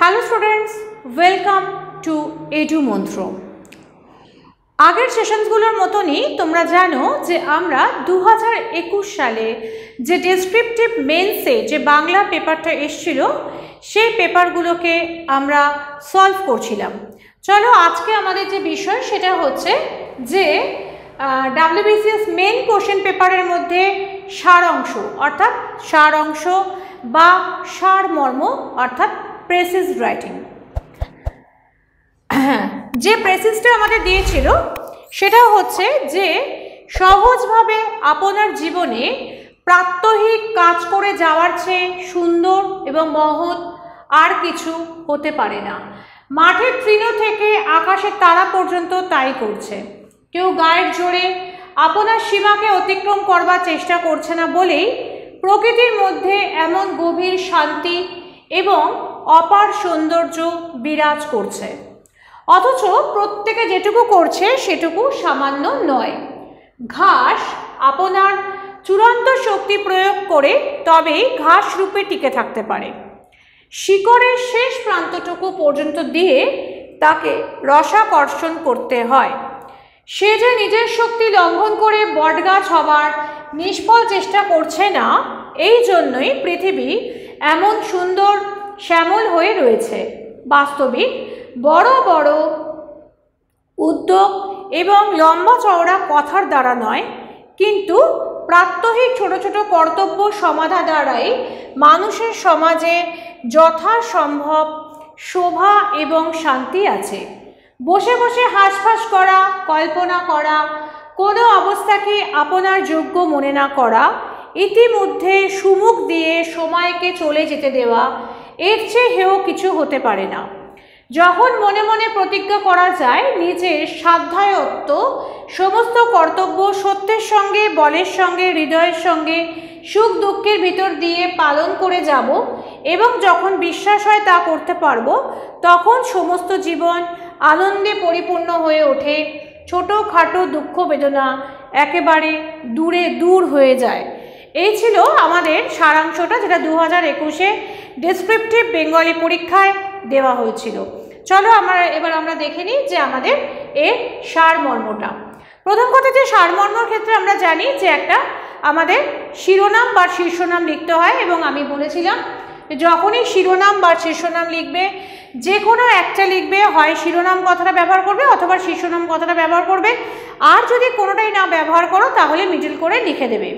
Hello students, welcome to edu মন্ত্র। আগের সেশনসগুলোর মতনই তোমরা জানো যে আমরা 2021 সালে যে ডেসক্রিপটিভ মেন্সে যে বাংলা পেপারটা এসেছিল সেই পেপারগুলোকে আমরা সলভ করছিলাম। চলো আজকে আমাদের যে বিষয় সেটা হচ্ছে যে WBCS মেন কোশ্চেন পেপারের মধ্যে সারাংশ অর্থাৎ সারাংশ বা সারমর্ম অর্থাৎ প্রেসিজ রাইটিং। যে প্রেসিজটা আমাদের দিয়েছিল সেটা হচ্ছে যে সহজভাবে আপনার জীবনে প্রাত্যহিক কাজ করে যাওয়ার চেয়ে সুন্দর এবং মহৎ আর কিছু হতে পারে না। মাঠের তৃণ থেকে আকাশের তারা পর্যন্ত তাই করছে। কেউ গায়ের জোরে আপনার সীমাকে অতিক্রম করবার চেষ্টা করছে না বলেই প্রকৃতির মধ্যে এমন গভীর শান্তি এবং অপার সৌন্দর্য বিরাজ করছে। অথচ প্রত্যেকে যেটুকু করছে সেটুকু সামান্য নয়। ঘাস আপনার চূড়ান্ত শক্তি প্রয়োগ করে তবেই ঘাস রূপে টিকে থাকতে পারে। শিকড়ের শেষ প্রান্তটুকু পর্যন্ত দিয়ে তাকে রসাকর্ষণ করতে হয়। সে যে নিজের শক্তি লঙ্ঘন করে বটগাছ হবার নিষ্ফল চেষ্টা করছে না, এই জন্যই পৃথিবী এমন সুন্দর শ্যামল হয়ে রয়েছে। বাস্তবিক বড় বড় উদ্যোগ এবং লম্বা চওড়া কথার দ্বারা নয়, কিন্তু প্রাত্যহিক ছোট ছোট কর্তব্য সমাধা দ্বারাই মানুষের সমাজে যথাসম্ভব শোভা এবং শান্তি আছে। বসে বসে হাঁসফাঁস করা, কল্পনা করা, কোনো অবস্থাকে আপনার যোগ্য মনে না করা, ইতিমধ্যে সুমুখ দিয়ে সময়কে চলে যেতে দেওয়া, এর চেয়ে হেয় কিছু হতে পারে না। যখন মনে মনে প্রতিজ্ঞা করা যায় নিজের সাধ্যায়ত্ত সমস্ত কর্তব্য সত্যের সঙ্গে, বলের সঙ্গে, হৃদয়ের সঙ্গে, সুখ দুঃখের ভিতর দিয়ে পালন করে যাব এবং যখন বিশ্বাস হয় তা করতে পারবো, তখন সমস্ত জীবন আনন্দে পরিপূর্ণ হয়ে ওঠে। ছোটোখাটো দুঃখ বেদনা একেবারে দূর হয়ে যায়। এই ছিল আমাদের সারাংশটা, যেটা 2021-এ ডেসক্রিপটিভ বেঙ্গলি পরীক্ষায় দেওয়া হয়েছিল। চলো এবার আমরা দেখে নিই যে আমাদের এর সারমর্মটা। প্রথম কথা, যে সারমর্মর ক্ষেত্রে আমরা জানি যে একটা আমাদের শিরোনাম বা শীর্ষনাম লিখতে হয়, এবং আমি বলেছিলাম যখনই শিরোনাম বা শীর্ষনাম লিখবে যে কোনো একটা লিখবে, হয় শিরোনাম কথাটা ব্যবহার করবে অথবা শীর্ষনাম কথাটা ব্যবহার করবে, আর যদি কোনোটাই না ব্যবহার করো তাহলে মিডল করে লিখে দেবে।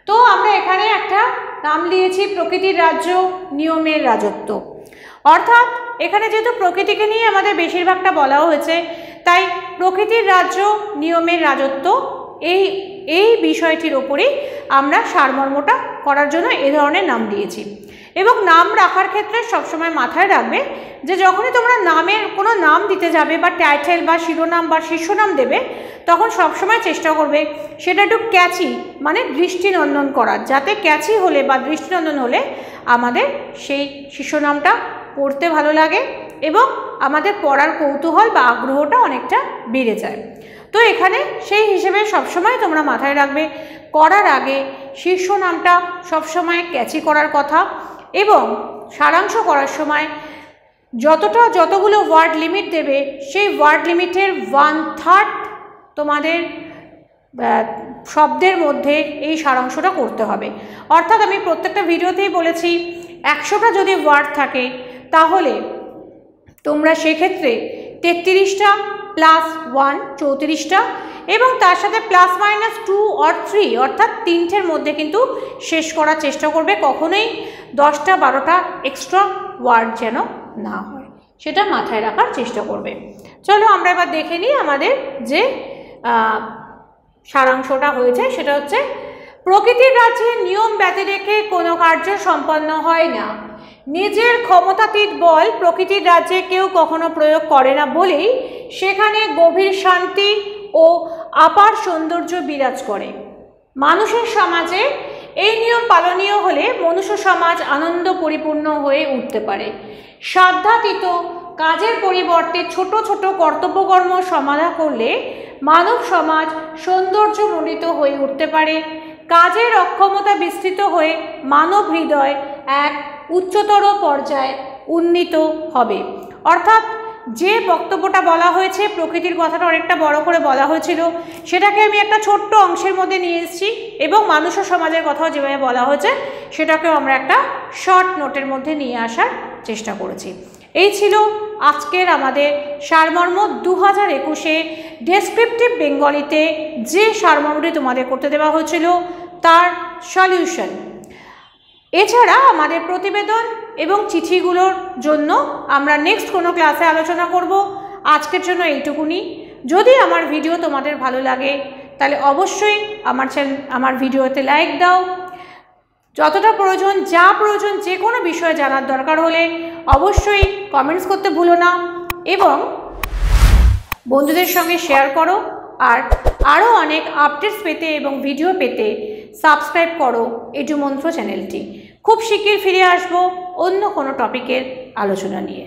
তো আমরা এখানে একটা নাম দিয়েছি প্রকৃতির রাজ্য, নিয়মের রাজত্ব। অর্থাৎ এখানে যেহেতু প্রকৃতিকে নিয়ে আমাদের বেশিরভাগটা বলা হয়েছে, তাই প্রকৃতির রাজ্য, নিয়মের রাজত্ব এই বিষয়টির ওপরেই আমরা সারমর্মটা করার জন্য এ ধরনের নাম দিয়েছি। এবং নাম রাখার ক্ষেত্রে সবসময় মাথায় রাখবে যে যখনই তোমরা নামের কোনো নাম দিতে যাবে বা টাইটেল বা শিরোনাম বা শীর্ষনাম দেবে, তখন সবসময় চেষ্টা করবে সেটা একটু ক্যাচি, মানে দৃষ্টিনন্দন করার, যাতে ক্যাচি হলে বা দৃষ্টিনন্দন হলে আমাদের সেই শীর্ষনামটা পড়তে ভালো লাগে এবং আমাদের পড়ার কৌতূহল বা আগ্রহটা অনেকটা বেড়ে যায়। তো এখানে সেই হিসেবে সবসময় তোমরা মাথায় রাখবে করার আগে শীর্ষনামটা সবসময় ক্যাচি করার কথা, এবং সারাংশ করার সময় যতগুলো ওয়ার্ড লিমিট দেবে সেই ওয়ার্ড লিমিটের 1/3 তোমাদের শব্দের মধ্যে এই সারাংশটা করতে হবে। অর্থাৎ আমি প্রত্যেকটা ভিডিওতেই বলেছি 100টা যদি ওয়ার্ড থাকে তাহলে তোমরা সেক্ষেত্রে 33টা + 1 34টা, এবং তার সাথে ±2 or 3 অর্থাৎ 3টের মধ্যে কিন্তু শেষ করার চেষ্টা করবে। কখনোই 10টা 12টা এক্সট্রা ওয়ার্ড যেন না হয়, সেটা মাথায় রাখার চেষ্টা করবে। চলো আমরা এবার দেখে নিই আমাদের যে সারাংশটা হয়েছে। সেটা হচ্ছে প্রকৃতির রাজ্যে নিয়ম ব্যতি রেখে কোনো কার্য সম্পন্ন হয় না। নিজের ক্ষমতাতীত বল প্রকৃতির রাজ্যে কেউ কখনো প্রয়োগ করে না বলেই সেখানে গভীর শান্তি ও অপার সৌন্দর্য বিরাজ করে। মানুষের সমাজে এই নিয়ম পালনীয় হলে মনুষ্য সমাজ আনন্দ পরিপূর্ণ হয়ে উঠতে পারে। সাধ্যাতীত কাজের পরিবর্তে ছোট ছোট কর্তব্যকর্ম সমাধা করলে মানব সমাজ সৌন্দর্যমণ্ডিত হয়ে উঠতে পারে। কাজের অক্ষমতা বিস্তৃত হয়ে মানব হৃদয় এক উচ্চতর পর্যায়ে উন্নীত হবে। অর্থাৎ যে বক্তব্যটা বলা হয়েছে, প্রকৃতির কথাটা অনেকটা বড় করে বলা হয়েছিল, সেটাকে আমি একটা ছোট্ট অংশের মধ্যে নিয়ে এসেছি এবং মানুষ ও সমাজের কথাও যেভাবে বলা হয়েছে সেটাকেও আমরা একটা শর্ট নোটের মধ্যে নিয়ে আসার চেষ্টা করেছি। এই ছিল আজকের আমাদের সারমর্ম 2021-এ ডেসক্রিপটিভ বেঙ্গলিতে যে সারমর্মটি তোমাদের করতে দেওয়া হয়েছিল তার সলিউশন। এছাড়া আমাদের প্রতিবেদন এবং চিঠিগুলোর জন্য আমরা নেক্সট কোনো ক্লাসে আলোচনা করব। আজকের জন্য এইটুকুনি। যদি আমার ভিডিও তোমাদের ভালো লাগে তাহলে অবশ্যই আমার ভিডিওতে লাইক দাও। যতটা প্রয়োজন, যা প্রয়োজন, যে কোনো বিষয়ে জানার দরকার হলে অবশ্যই কমেন্টস করতে ভুলো না এবং বন্ধুদের সঙ্গে শেয়ার করো। আর আরও অনেক আপডেটস পেতে এবং ভিডিও পেতে সাবস্ক্রাইব করো এডুমন্ত্র চ্যানেলটি। খুব শিগগির ফিরে আসবো অন্য কোনো টপিকের আলোচনা নিয়ে।